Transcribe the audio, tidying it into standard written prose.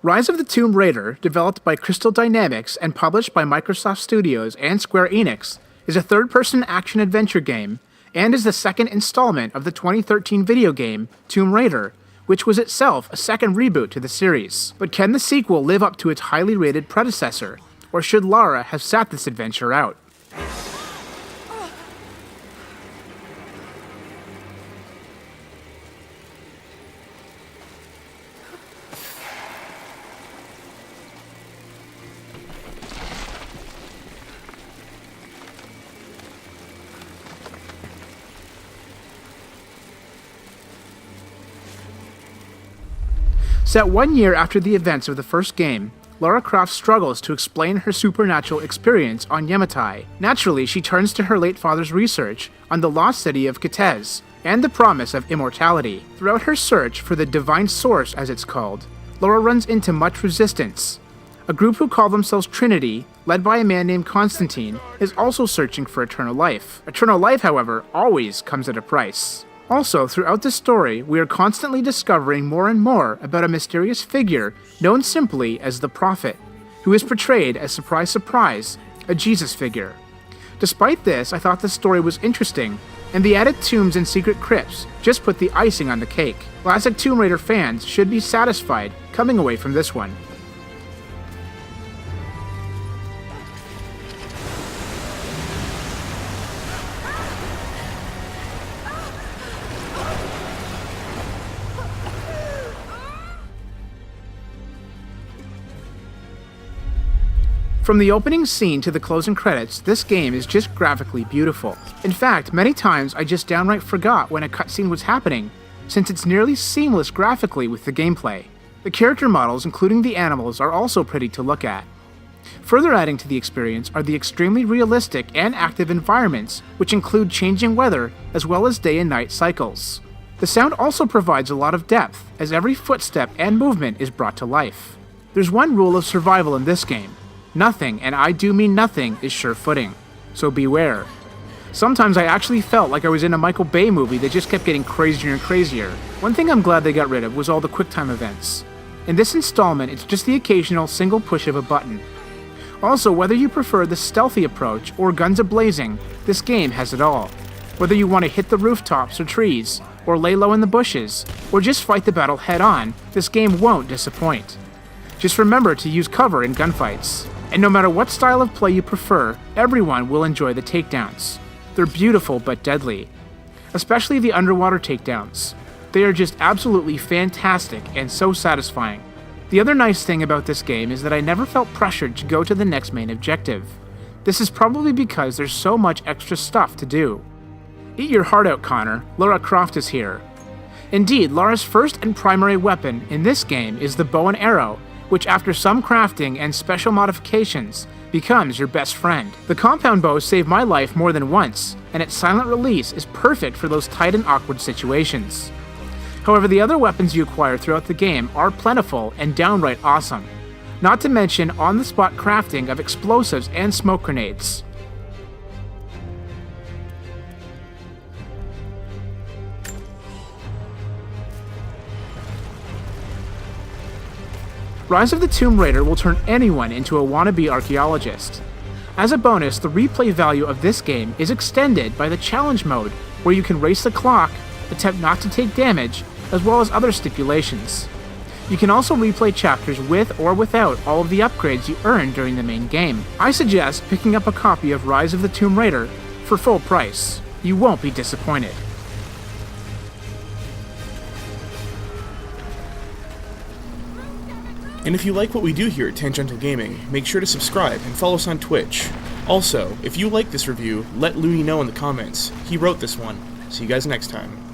Rise of the Tomb Raider, developed by Crystal Dynamics and published by Microsoft Studios and Square Enix, is a third-person action-adventure game and is the second installment of the 2013 video game Tomb Raider, which was itself a second reboot to the series. But can the sequel live up to its highly rated predecessor, or should Lara have sat this adventure out? Set 1 year after the events of the first game, Lara Croft struggles to explain her supernatural experience on Yamatai. Naturally, she turns to her late father's research on the lost city of Kitezh and the promise of immortality. Throughout her search for the divine source, as it's called, Lara runs into much resistance. A group who call themselves Trinity, led by a man named Constantine, is also searching for eternal life. Eternal life, however, always comes at a price. Also, throughout the story, we are constantly discovering more and more about a mysterious figure known simply as the Prophet, who is portrayed as, surprise surprise, a Jesus figure. Despite this, I thought the story was interesting, and the added tombs and secret crypts just put the icing on the cake. Classic Tomb Raider fans should be satisfied coming away from this one. From the opening scene to the closing credits, this game is just graphically beautiful. In fact, many times I just downright forgot when a cutscene was happening, since it's nearly seamless graphically with the gameplay. The character models, including the animals, are also pretty to look at. Further adding to the experience are the extremely realistic and active environments, which include changing weather as well as day and night cycles. The sound also provides a lot of depth, as every footstep and movement is brought to life. There's one rule of survival in this game. Nothing, and I do mean nothing, is sure footing, so beware. Sometimes I actually felt like I was in a Michael Bay movie that just kept getting crazier and crazier. One thing I'm glad they got rid of was all the QuickTime events. In this installment, it's just the occasional single push of a button. Also, whether you prefer the stealthy approach or guns a-blazing, this game has it all. Whether you want to hit the rooftops or trees, or lay low in the bushes, or just fight the battle head-on, this game won't disappoint. Just remember to use cover in gunfights. And no matter what style of play you prefer, everyone will enjoy the takedowns. They're beautiful but deadly. Especially the underwater takedowns. They are just absolutely fantastic and so satisfying. The other nice thing about this game is that I never felt pressured to go to the next main objective. This is probably because there's so much extra stuff to do. Eat your heart out, Connor. Lara Croft is here. Indeed, Lara's first and primary weapon in this game is the bow and arrow, which after some crafting and special modifications, becomes your best friend. The compound bow saved my life more than once, and its silent release is perfect for those tight and awkward situations. However, the other weapons you acquire throughout the game are plentiful and downright awesome, not to mention on-the-spot crafting of explosives and smoke grenades. Rise of the Tomb Raider will turn anyone into a wannabe archaeologist. As a bonus, the replay value of this game is extended by the challenge mode, where you can race the clock, attempt not to take damage, as well as other stipulations. You can also replay chapters with or without all of the upgrades you earned during the main game. I suggest picking up a copy of Rise of the Tomb Raider for full price. You won't be disappointed. And if you like what we do here at Tangential Gaming, make sure to subscribe and follow us on Twitch. Also, if you like this review, let Looney know in the comments. He wrote this one. See you guys next time.